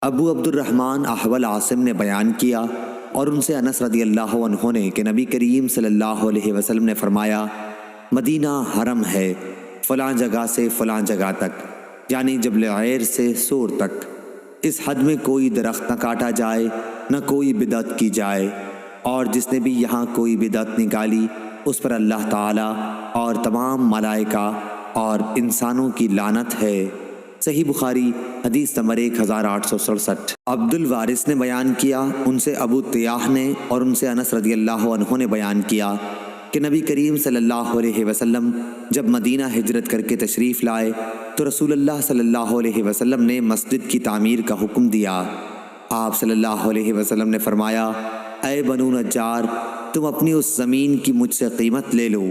ابو عبد الرحمن احول عاصم نے بیان کیا اور ان سے انس رضی اللہ عنہ نے کہ نبی کریم صلی اللہ علیہ وسلم نے فرمایا، مدینہ حرم ہے فلاں جگہ سے فلاں جگہ تک، یعنی جبل عیر سے سور تک، اس حد میں کوئی درخت نہ کاٹا جائے نہ کوئی بدعت کی جائے، اور جس نے بھی یہاں کوئی بدعت نکالی اس پر اللہ تعالیٰ اور تمام ملائکہ اور انسانوں کی لعنت ہے۔ صحیح بخاری حدیث نمبر 1867۔ عبد الوارث نے بیان کیا، ان سے ابو طیاح نے اور ان سے انس رضی اللہ عنہ نے بیان کیا کہ نبی کریم صلی اللہ علیہ وسلم جب مدینہ ہجرت کر کے تشریف لائے تو رسول اللہ صلی اللہ علیہ وسلم نے مسجد کی تعمیر کا حکم دیا۔ آپ صلی اللہ علیہ وسلم نے فرمایا، اے بنو نجار، تم اپنی اس زمین کی مجھ سے قیمت لے لو،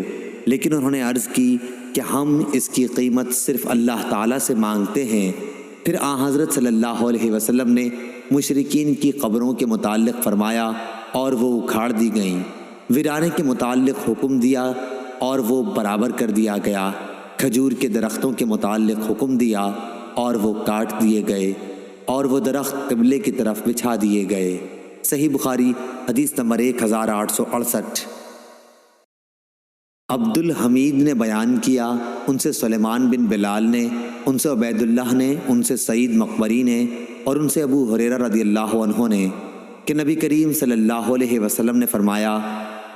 لیکن انہوں نے عرض کی کہ ہم اس کی قیمت صرف اللہ تعالیٰ سے مانگتے ہیں۔ پھر حضرت صلی اللہ علیہ وسلم نے مشرکین کی قبروں کے متعلق فرمایا اور وہ اکھاڑ دی گئیں، ویرانے کے متعلق حکم دیا اور وہ برابر کر دیا گیا، کھجور کے درختوں کے متعلق حکم دیا اور وہ کاٹ دیے گئے، اور وہ درخت قبلے کی طرف بچھا دیے گئے۔ صحیح بخاری حدیث نمبر 1868۔ عبد الحمید نے بیان کیا، ان سے سلیمان بن بلال نے، ان سے عبید اللہ نے، ان سے سعید مقبری نے اور ان سے ابو ہریرہ رضی اللہ عنہ نے کہ نبی کریم صلی اللہ علیہ وسلم نے فرمایا،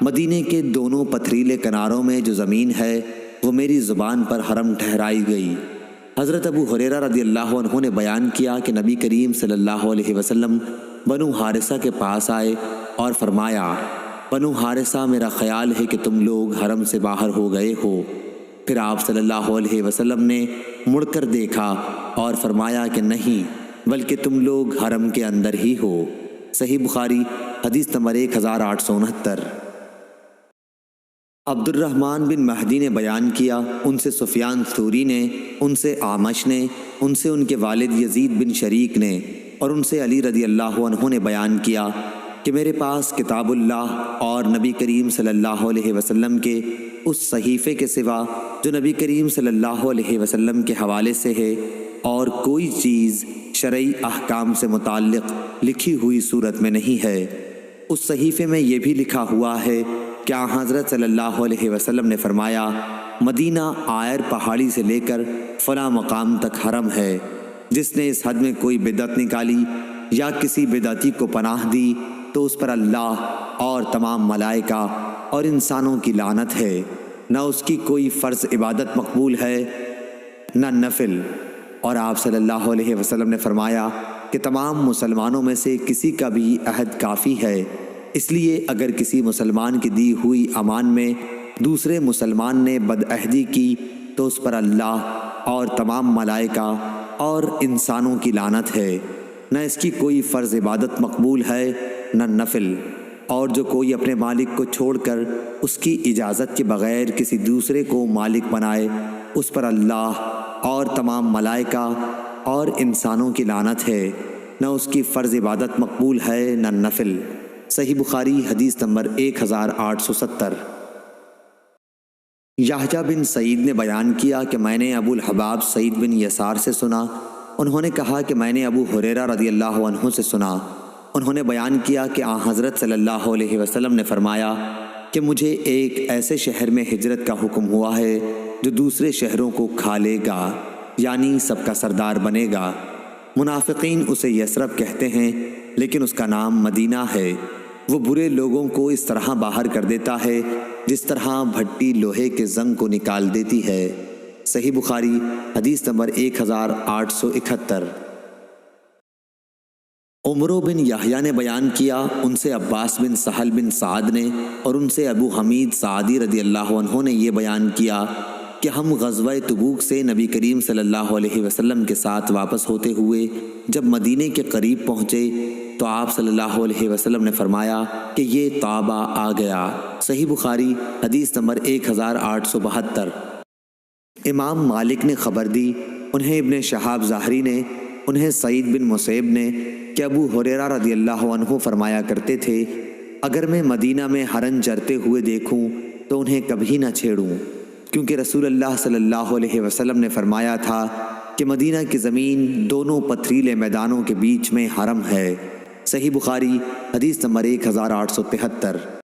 مدینے کے دونوں پتھریلے کناروں میں جو زمین ہے وہ میری زبان پر حرم ٹھہرائی گئی۔ حضرت ابو ہریرہ رضی اللہ عنہ نے بیان کیا کہ نبی کریم صلی اللہ علیہ وسلم بنو حارثہ کے پاس آئے اور فرمایا، بنو حارثہ، میرا خیال ہے کہ تم لوگ حرم سے باہر ہو گئے ہو۔ پھر آپ صلی اللہ علیہ وسلم نے مڑ کر دیکھا اور فرمایا کہ نہیں، بلکہ تم لوگ حرم کے اندر ہی ہو۔ صحیح بخاری حدیث نمبر 1869۔ عبد الرحمن بن مہدی نے بیان کیا، ان سے سفیان ثوری نے، ان سے اعمش نے، ان سے ان کے والد یزید بن شریک نے اور ان سے علی رضی اللہ عنہ نے بیان کیا کہ میرے پاس کتاب اللہ اور نبی کریم صلی اللہ علیہ وسلم کے اس صحیفے کے سوا جو نبی کریم صلی اللہ علیہ وسلم کے حوالے سے ہے اور کوئی چیز شرعی احکام سے متعلق لکھی ہوئی صورت میں نہیں ہے۔ اس صحیفے میں یہ بھی لکھا ہوا ہے کہ حضرت صلی اللہ علیہ وسلم نے فرمایا، مدینہ آئر پہاڑی سے لے کر فلاں مقام تک حرم ہے، جس نے اس حد میں کوئی بدعت نکالی یا کسی بدعتی کو پناہ دی تو اس پر اللہ اور تمام ملائکہ اور انسانوں کی لعنت ہے، نہ اس کی کوئی فرض عبادت مقبول ہے نہ نفل۔ اور آپ صلی اللہ علیہ وسلم نے فرمایا کہ تمام مسلمانوں میں سے کسی کا بھی عہد کافی ہے، اس لیے اگر کسی مسلمان کی دی ہوئی امان میں دوسرے مسلمان نے بدعہدی کی تو اس پر اللہ اور تمام ملائکہ اور انسانوں کی لعنت ہے، نہ اس کی کوئی فرض عبادت مقبول ہے نہ نفل۔ اور جو کوئی اپنے مالک کو چھوڑ کر اس کی اجازت کے بغیر کسی دوسرے کو مالک بنائے اس پر اللہ اور تمام ملائکہ اور انسانوں کی لعنت ہے، نہ اس کی فرض عبادت مقبول ہے نہ نفل۔ صحیح بخاری حدیث نمبر 1870۔ یحییٰ بن سعید نے بیان کیا کہ میں نے ابو الحباب سعید بن یسار سے سنا، انہوں نے کہا کہ میں نے ابو ہریرہ رضی اللہ عنہ سے سنا، انہوں نے بیان کیا کہ حضرت صلی اللہ علیہ وسلم نے فرمایا کہ مجھے ایک ایسے شہر میں ہجرت کا حکم ہوا ہے جو دوسرے شہروں کو کھا لے گا، یعنی سب کا سردار بنے گا۔ منافقین اسے یثرب کہتے ہیں لیکن اس کا نام مدینہ ہے۔ وہ برے لوگوں کو اس طرح باہر کر دیتا ہے جس طرح بھٹی لوہے کے زنگ کو نکال دیتی ہے۔ صحیح بخاری حدیث نمبر 1871۔ عمرو بن یحییٰ نے بیان کیا، ان سے عباس بن سہل بن سعد نے اور ان سے ابو حمید سعدی رضی اللہ عنہ نے یہ بیان کیا کہ ہم غزوہ تبوک سے نبی کریم صلی اللہ علیہ وسلم کے ساتھ واپس ہوتے ہوئے جب مدینے کے قریب پہنچے تو آپ صلی اللہ علیہ وسلم نے فرمایا کہ یہ طابہ آ گیا۔ صحیح بخاری حدیث نمبر 1872۔ امام مالک نے خبر دی، انہیں ابن شہاب ظاہری نے، انہیں سعید بن مسیب نے کہ ابو ہریرہ رضی اللہ عنہ فرمایا کرتے تھے، اگر میں مدینہ میں ہرن چرتے ہوئے دیکھوں تو انہیں کبھی نہ چھیڑوں، کیونکہ رسول اللہ صلی اللہ علیہ وسلم نے فرمایا تھا کہ مدینہ کی زمین دونوں پتھریلے میدانوں کے بیچ میں حرم ہے۔ صحیح بخاری حدیث نمبر 1873۔